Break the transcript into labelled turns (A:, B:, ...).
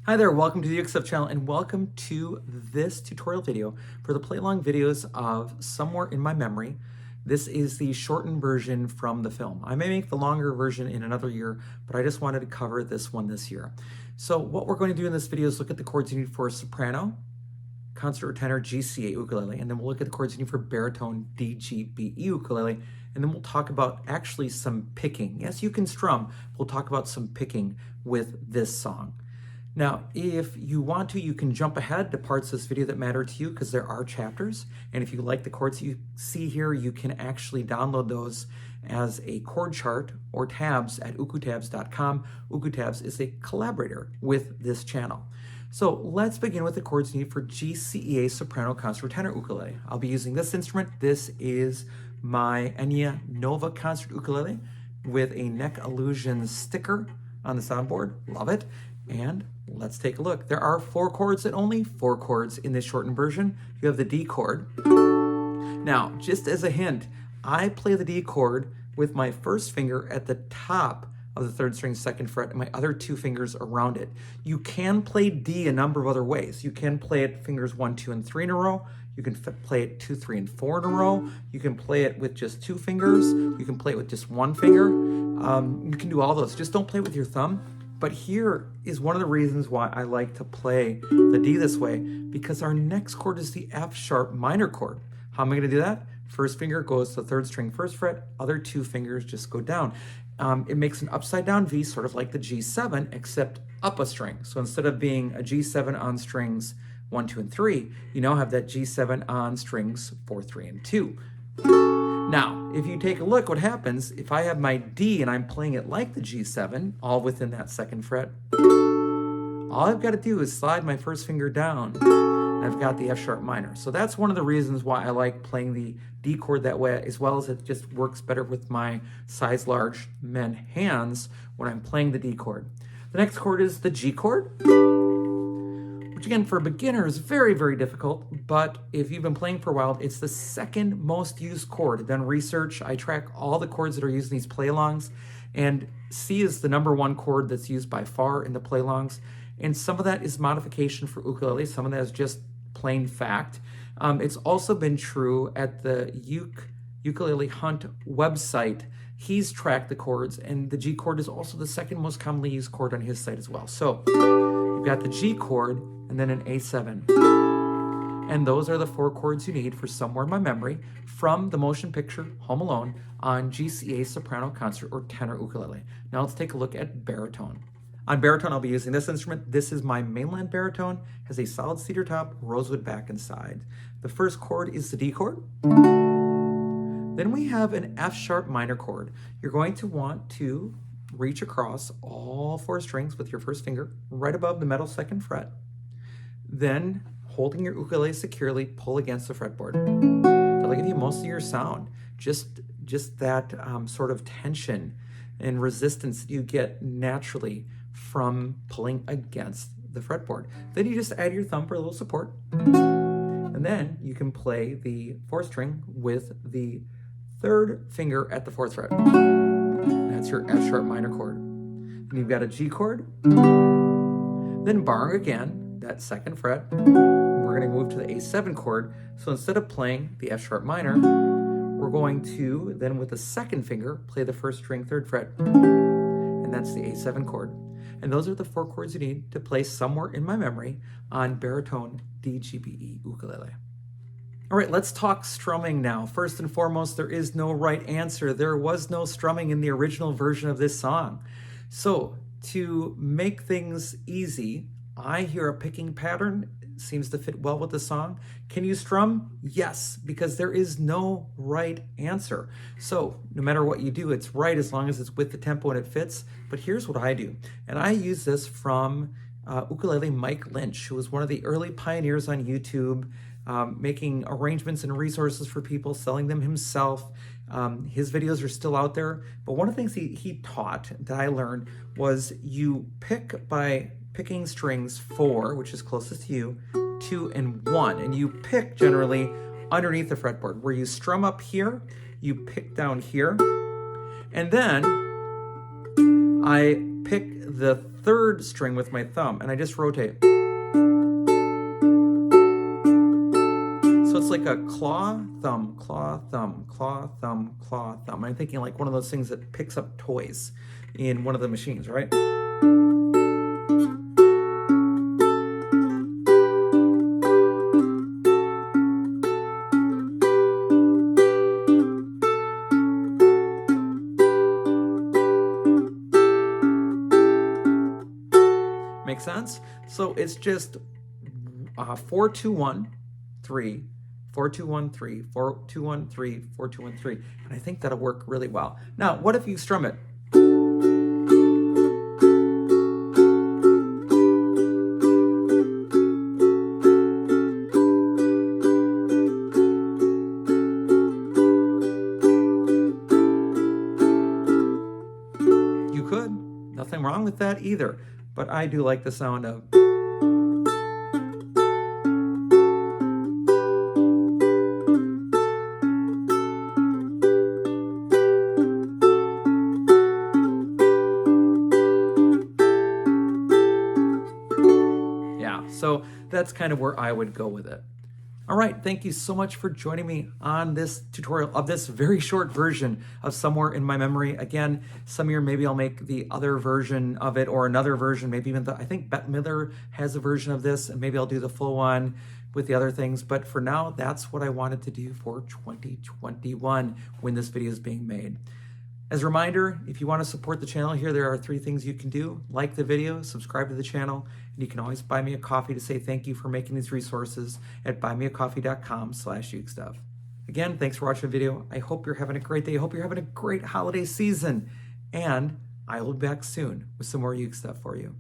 A: Hi there, welcome to the ukestuff channel and welcome to this tutorial video for the play-along videos of Somewhere in My Memory. This is the shortened version from the film. I may make the longer version in another year, but I just wanted to cover this one this year. So what we're going to do in this video is look at the chords you need for soprano, concert or tenor, GCEA ukulele, and then we'll look at the chords you need for baritone, DGBE ukulele, and then we'll talk about actually some picking. Yes, you can strum. We'll talk about some picking with this song. Now, if you want to, you can jump ahead to parts of this video that matter to you because there are chapters. And if you like the chords you see here, you can actually download those as a chord chart or tabs at ukestuff.info. Ukestuff is a collaborator with this channel. So let's begin with the chords needed for GCEA soprano, concert, or tenor ukulele. I'll be using this instrument. This is my Enya Nova concert ukulele with a neck illusion sticker on the soundboard. Love it. And let's take a look. There are 4 chords and only 4 chords in this shortened version. You have the D chord. Now, just as a hint, I play the D chord with my first finger at the top of the 3rd string 2nd fret and my other 2 fingers around it. You can play D a number of other ways. You can play it fingers 1, 2, and 3 in a row. You can play it 2, 3, and 4 in a row. You can play it with just 2 fingers. You can play it with just 1 finger. You can do all those. Just don't play it with your thumb. But here is one of the reasons why I like to play the D this way, because our next chord is the F sharp minor chord. How am I going to do that? First finger goes to the 3rd string 1st fret, other 2 fingers just go down. It makes an upside down V, sort of like the G7, except up a string. So instead of being a G7 on strings 1, 2, and 3, you now have that G7 on strings 4, 3, and 2. Now, if you take a look, what happens if I have my D and I'm playing it like the G7, all within that 2nd fret, all I've got to do is slide my first finger down and I've got the F sharp minor. So that's one of the reasons why I like playing the D chord that way, as well as it just works better with my size large men hands when I'm playing the D chord. The next chord is the G chord, which again for a beginner is very, very difficult, but if you've been playing for a while, it's the 2nd most used chord. I've done research, I track all the chords that are used in these play-alongs, and C is the #1 chord that's used by far in the play-alongs, and some of that is modification for ukulele, some of that is just plain fact. It's also been true at the Ukulele Hunt website. He's tracked the chords, and the G chord is also the 2nd most commonly used chord on his site as well. So you've got the G chord and then an A7. And those are the 4 chords you need for Somewhere in My Memory from the motion picture Home Alone on GCEA soprano, concert, or tenor ukulele. Now let's take a look at baritone. On baritone, I'll be using this instrument. This is my mainland baritone, has a solid cedar top, rosewood back and side. The first chord is the D chord. Then we have an F sharp minor chord. You're going to want to reach across all 4 strings with your first finger right above the middle 2nd fret. Then, holding your ukulele securely, pull against the fretboard. That'll give you most of your sound. Just that sort of tension and resistance that you get naturally from pulling against the fretboard. Then you just add your thumb for a little support. And then you can play the 4th string with the 3rd finger at the 4th fret. That's your F sharp minor chord. And you've got a G chord. Then barring again, that 2nd fret. We're going to move to the A7 chord. So instead of playing the F sharp minor, we're going to then with the 2nd finger play the 1st string 3rd fret. And that's the A7 chord. And those are the 4 chords you need to play Somewhere in My Memory on baritone DGBE ukulele. All right, let's talk strumming now. First and foremost, there is no right answer. There was no strumming in the original version of this song. So to make things easy, I hear a picking pattern. It seems to fit well with the song. Can you strum? Yes, because there is no right answer. So no matter what you do, it's right as long as it's with the tempo and it fits. But here's what I do. And I use this from ukulele Mike Lynch, who was one of the early pioneers on YouTube, making arrangements and resources for people, selling them himself. His videos are still out there. But one of the things he taught that I learned was you pick by picking strings 4, which is closest to you, 2, and 1. And you pick generally underneath the fretboard. Where you strum up here, you pick down here. And then I pick the third string with my thumb and I just rotate. So it's like a claw, thumb, claw, thumb, claw, thumb, claw, thumb. I'm thinking like one of those things that picks up toys in one of the machines, right? Make sense? So it's just 4 2 1 3 4 2 1 3 4 2 1 3 4 2 1 3, and I think that'll work really well. Now, what if you strum it? You could. Nothing wrong with that either. But I do like the sound of. Yeah, so that's kind of where I would go with it. All right, thank you so much for joining me on this tutorial of this very short version of Somewhere in My Memory. Again, some year maybe I'll make the other version of it or another version, maybe even I think Bette Midler has a version of this, and maybe I'll do the full one with the other things. But for now, that's what I wanted to do for 2021 when this video is being made. As a reminder, if you want to support the channel here, there are 3 things you can do. Like the video, subscribe to the channel, and you can always buy me a coffee to say thank you for making these resources at buymeacoffee.com/ukestuff. Again, thanks for watching the video. I hope you're having a great day. I hope you're having a great holiday season. And I will be back soon with some more Uke stuff for you.